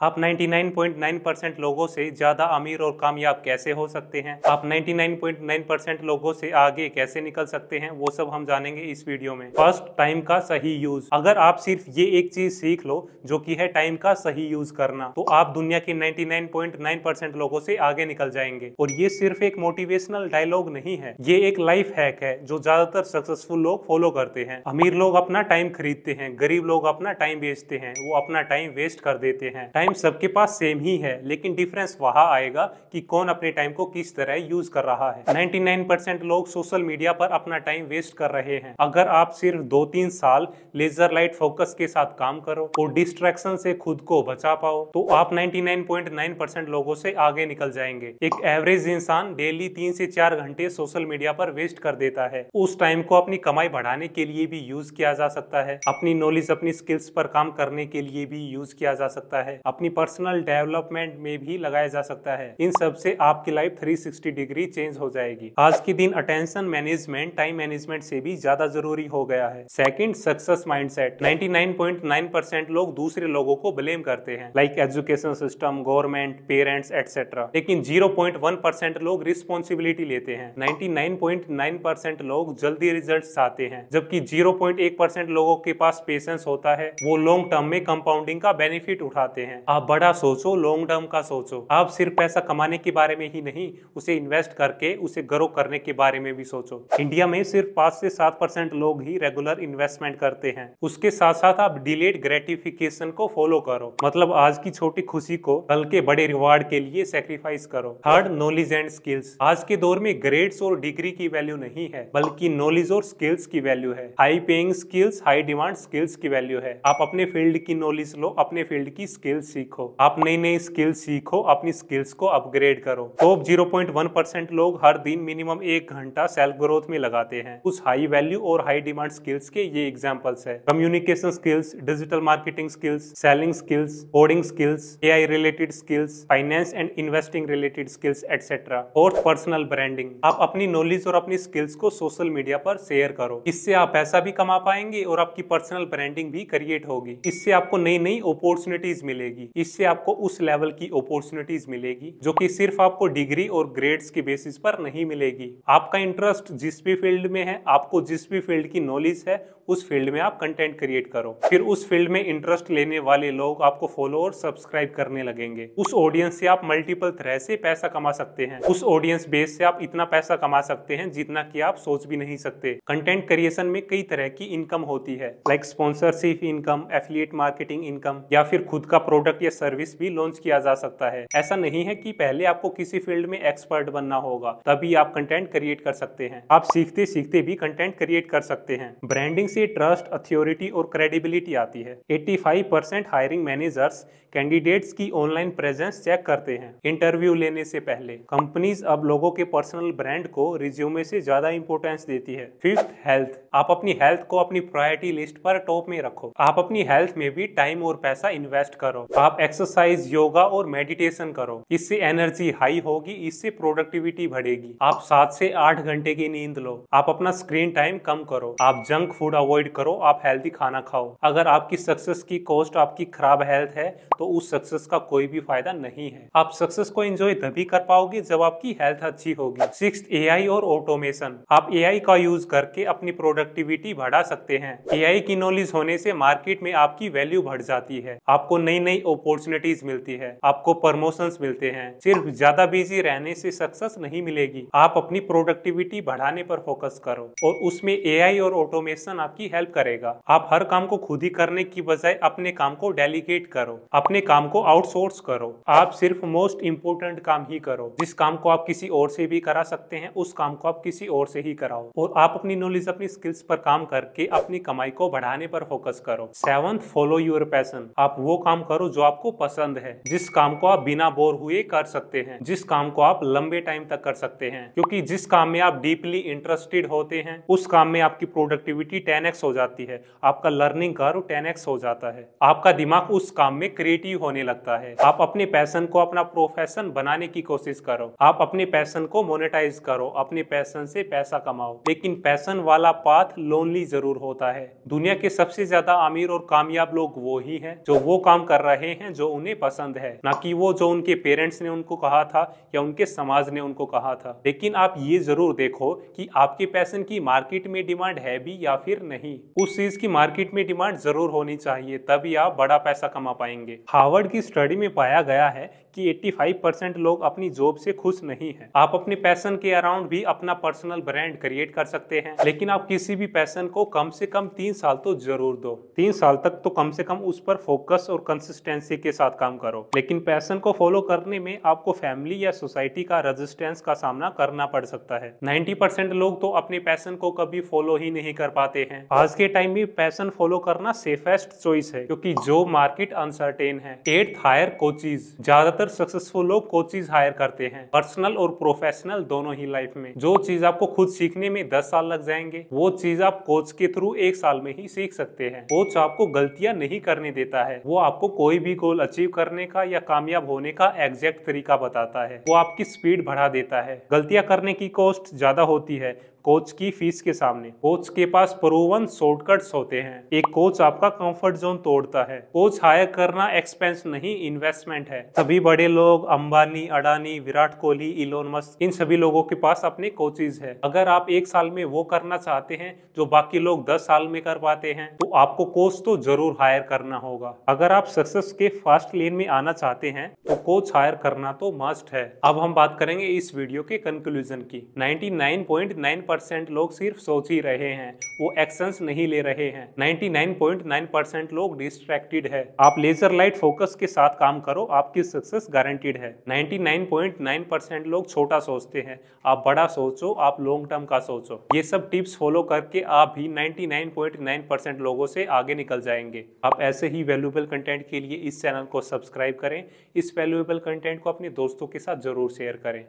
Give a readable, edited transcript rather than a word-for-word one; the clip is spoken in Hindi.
आप 99.9% लोगों से ज्यादा अमीर और कामयाब कैसे हो सकते हैं? आप 99.9% लोगों से आगे कैसे निकल सकते हैं? वो सब हम जानेंगे इस वीडियो में। फर्स्ट, टाइम का सही यूज। अगर आप सिर्फ ये एक चीज सीख लो जो कि है टाइम का सही यूज करना, तो आप दुनिया के 99.9% लोगों से आगे निकल जाएंगे। और ये सिर्फ एक मोटिवेशनल डायलॉग नहीं है, ये एक लाइफ हैक है जो ज्यादातर सक्सेसफुल लोग फॉलो करते हैं। अमीर लोग अपना टाइम खरीदते हैं, गरीब लोग अपना टाइम बेचते हैं, वो अपना टाइम वेस्ट कर देते हैं। टाइम सबके पास सेम ही है, लेकिन डिफरेंस वहां आएगा कि कौन अपने टाइम को किस तरह यूज कर रहा है। 99% लोग सोशल मीडिया पर अपना टाइम वेस्ट कर रहे हैं। अगर आप सिर्फ 2-3 साल लेजर लाइट फोकस के साथ काम करो और डिस्ट्रैक्शन से खुद को बचा पाओ, तो आप 99.9% लोगों से आगे निकल जाएंगे। एक एवरेज इंसान डेली 3 से 4 घंटे सोशल मीडिया पर वेस्ट कर देता है। उस टाइम को अपनी कमाई बढ़ाने के लिए भी यूज किया जा सकता है, अपनी नॉलेज, अपनी स्किल्स पर काम करने के लिए भी यूज किया जा सकता है, अपनी पर्सनल डेवलपमेंट में भी लगाया जा सकता है। इन सब से आपकी लाइफ 360 डिग्री चेंज हो जाएगी। आज के दिन अटेंशन मैनेजमेंट टाइम मैनेजमेंट से भी ज्यादा जरूरी हो गया है। Second, success mindset. 99.9% लोग दूसरे लोगों को ब्लेम करते हैं, like education system, government, parents etcetera. लेकिन 0.1% लोग रिस्पॉन्सिबिलिटी लेते हैं। 99.9% लोग जल्दी रिजल्ट चाहते हैं, जबकि 0.1% लोगों के पास पेशेंस होता है। वो लॉन्ग टर्म में कंपाउंडिंग का बेनिफिट उठाते हैं। आप बड़ा सोचो, लॉन्ग टर्म का सोचो। आप सिर्फ पैसा कमाने के बारे में ही नहीं, उसे इन्वेस्ट करके उसे ग्रो करने के बारे में भी सोचो। इंडिया में सिर्फ 5 से 7% लोग ही रेगुलर इन्वेस्टमेंट करते हैं। उसके साथ साथ आप डिलेड ग्रेटिफिकेशन को फॉलो करो, मतलब आज की छोटी खुशी को कल के बड़े रिवार्ड के लिए सेक्रीफाइस करो। Third, knowledge and skills. आज के दौर में ग्रेड्स और डिग्री की वैल्यू नहीं है, बल्कि नॉलेज और स्किल्स की वैल्यू है। High paying skills, high demand skills की वैल्यू है। आप अपने फील्ड की नॉलेज लो, अपने फील्ड की स्किल्स सीखो, आप नई नई स्किल्स सीखो, अपनी स्किल्स को अपग्रेड करो। टॉप 0.1% लोग हर दिन मिनिमम 1 घंटा सेल्फ ग्रोथ में लगाते हैं। उस हाई वैल्यू और हाई डिमांड स्किल्स के ये एग्जांपल्स है: communication skills, digital marketing skills, selling skills, coding skills, AI related skills, finance and investing related skills etcetera. Fourth, personal branding. आप अपनी नॉलेज और अपनी स्किल्स को सोशल मीडिया पर शेयर करो। इससे आप पैसा भी कमा पाएंगे और आपकी पर्सनल ब्रांडिंग भी क्रिएट होगी। इससे आपको नई नई अपॉर्चुनिटीज मिलेगी। इससे आपको उस लेवल की अपॉर्चुनिटीज मिलेगी जो कि सिर्फ आपको डिग्री और ग्रेड्स के बेसिस पर नहीं मिलेगी। आपका इंटरेस्ट जिस भी फील्ड में है, आपको जिस भी फील्ड की नॉलेज है, उस फील्ड में आप कंटेंट क्रिएट करो। फिर उस फील्ड में इंटरेस्ट लेने वाले लोग आपको फॉलो और सब्सक्राइब करने लगेंगे। उस ऑडियंस से आप मल्टीपल तरह से पैसा कमा सकते हैं। उस ऑडियंस बेस से आप इतना पैसा कमा सकते हैं जितना कि आप सोच भी नहीं सकते। कंटेंट क्रिएशन में कई तरह की इनकम होती है, like sponsorship income, affiliate marketing income, या फिर खुद का प्रोडक्ट या सर्विस भी लॉन्च किया जा सकता है। ऐसा नहीं है कि पहले आपको किसी फील्ड में एक्सपर्ट बनना होगा तभी आप कंटेंट क्रिएट कर सकते हैं। आप सीखते सीखते भी कंटेंट क्रिएट कर सकते हैं। ब्रांडिंग से ट्रस्ट, अथॉरिटी और क्रेडिबिलिटी आती है। 85% हायरिंग मैनेजर्स कैंडिडेट्स की ऑनलाइन प्रेजेंस चेक करते हैं इंटरव्यू लेने से पहले। कंपनीज अब लोगों के पर्सनल ब्रांड को रिज्यूमे से ज्यादा इंपॉर्टेंस देती है। Fifth, health. आप अपनी हेल्थ को अपनी प्रायोरिटी लिस्ट पर टॉप में रखो। आप अपनी हेल्थ में भी टाइम और पैसा इन्वेस्ट करो। आप एक्सरसाइज, योगा और मेडिटेशन करो। इससे एनर्जी हाई होगी, इससे प्रोडक्टिविटी बढ़ेगी। आप 7 से 8 घंटे की नींद लो। आप अपना स्क्रीन टाइम कम करो। आप जंक फूड अवॉइड करो। आप हेल्दी खाना खाओ। अगर आपकी सक्सेस की कॉस्ट आपकी खराब हेल्थ है, तो उस सक्सेस का कोई भी फायदा नहीं है। आप सक्सेस को एंजॉय तभी कर पाओगे जब आपकी हेल्थ अच्छी होगी। सिक्स्थ, एआई और ऑटोमेशन। आप एआई का यूज करके अपनी प्रोडक्टिविटी बढ़ा सकते हैं। एआई की नॉलेज होने से मार्केट में आपकी वैल्यू बढ़ जाती है। आपको नई नई अपॉर्चुनिटीज मिलती है, आपको प्रमोशंस मिलते हैं। सिर्फ ज्यादा बिजी रहने से सक्सेस नहीं मिलेगी। आप अपनी प्रोडक्टिविटी बढ़ाने पर फोकस करो और उसमें एआई और ऑटोमेशन आपकी हेल्प करेगा। आप हर काम को खुद ही करने की बजाय अपने काम को डेलीगेट करो, अपने काम को आउटसोर्स करो। आप सिर्फ मोस्ट इंपोर्टेंट काम ही करो। जिस काम को आप किसी और से भी करा सकते हैं, उस काम को आप किसी और से ही कराओ। और आप अपनी नॉलेज, अपनी स्किल्स पर काम करके अपनी कमाई को बढ़ाने पर फोकस करो। Seventh, follow your passion. आप वो काम करो जो आपको पसंद है, जिस काम को आप बिना बोर हुए कर सकते हैं, जिस काम को आप लंबे टाइम तक कर सकते हैं। क्योंकि जिस काम में आप डीपली इंटरेस्टेड होते हैं, उस काम में आपकी प्रोडक्टिविटी 10x हो जाती है, आपका लर्निंग कर्व 10x हो जाता है, आपका दिमाग उस काम में क्रिएटिव होने लगता है। आप अपने पैशन को अपना प्रोफेशन बनाने की कोशिश करो। आप अपने पैशन को मोनेटाइज करो, अपने पैशन से पैसा कमाओ। लेकिन पैशन वाला पाथ साथ लोनली जरूर होता है। दुनिया के सबसे ज्यादा अमीर और कामयाब लोग वो ही हैं जो वो काम कर रहे हैं जो उन्हें पसंद है, ना कि वो जो उनके पेरेंट्स ने उनको कहा था या उनके समाज ने उनको कहा था। लेकिन आप ये जरूर देखो कि आपके पैशन की मार्केट में डिमांड है भी या फिर नहीं। उस चीज की मार्केट में डिमांड जरूर होनी चाहिए, तभी आप बड़ा पैसा कमा पाएंगे। हार्वर्ड की स्टडी में पाया गया है कि 85% लोग अपनी जॉब से खुश नहीं हैं। आप अपने पैशन के अराउंड भी अपना पर्सनल ब्रांड क्रिएट कर सकते हैं, लेकिन आप किसी भी पैशन को कम से कम 3 साल तो जरूर दो। 3 साल तक तो कम से कम उस पर फोकस और कंसिस्टेंसी के साथ काम करो। लेकिन पैशन को फॉलो करने में आपको फैमिली या सोसाइटी का रेजिस्टेंस का सामना करना पड़ सकता है। 90% लोग तो अपने पैशन को कभी फॉलो ही नहीं कर पाते हैं। आज के टाइम में पैशन फॉलो करना सेफेस्ट चॉइस है, क्योंकि जॉब मार्केट अनसर्टेन है। 8th, hire coaches. ज्यादातर सक्सेसफुल लोग कोचेज हायर करते हैं, पर्सनल और प्रोफेशनल दोनों ही लाइफ में। जो चीज आपको खुद सीखने में 10 साल लग जाएंगे, वो चीज आप कोच के थ्रू 1 साल में ही सीख सकते हैं। कोच आपको गलतियां नहीं करने देता है, वो आपको कोई भी गोल अचीव करने का या कामयाब होने का एग्जैक्ट तरीका बताता है। वो आपकी स्पीड बढ़ा देता है। गलतियां करने की कॉस्ट ज्यादा होती है कोच की फीस के सामने। कोच के पास प्रूवन शॉर्टकट्स होते हैं। एक कोच आपका कंफर्ट जोन तोड़ता है। कोच हायर करना एक्सपेंस नहीं, इन्वेस्टमेंट है। सभी बड़े लोग, अंबानी, अडानी, विराट कोहली, इलोन मस्क, इन सभी लोगों के पास अपने कोचेज है। अगर आप 1 साल में वो करना चाहते हैं जो बाकी लोग 10 साल में कर पाते हैं, तो आपको कोच तो जरूर हायर करना होगा। अगर आप सक्सेस के फास्ट लेन में आना चाहते हैं तो कोच हायर करना तो मस्ट है। अब हम बात करेंगे इस वीडियो के कंक्लूजन की। 99.9% लोग सिर्फ सोच ही रहे हैं, वो एक्शंस नहीं ले रहे हैं। 99.9% लोग डिस्ट्रैक्टेड है। आप लेजर लाइट फोकस के साथ काम करो, आपकी सक्सेस गारंटीड है। 99.9% लोग छोटा सोचते हैं, आप बड़ा सोचो, आप लॉन्ग टर्म का सोचो। ये सब टिप्स फॉलो करके आप भी 99.9% लोगों से आगे निकल जाएंगे। आप ऐसे ही वैल्यूएबल कंटेंट के लिए इस चैनल को सब्सक्राइब करें। इस वैल्यूएबल कंटेंट को अपने दोस्तों के साथ जरूर शेयर करें।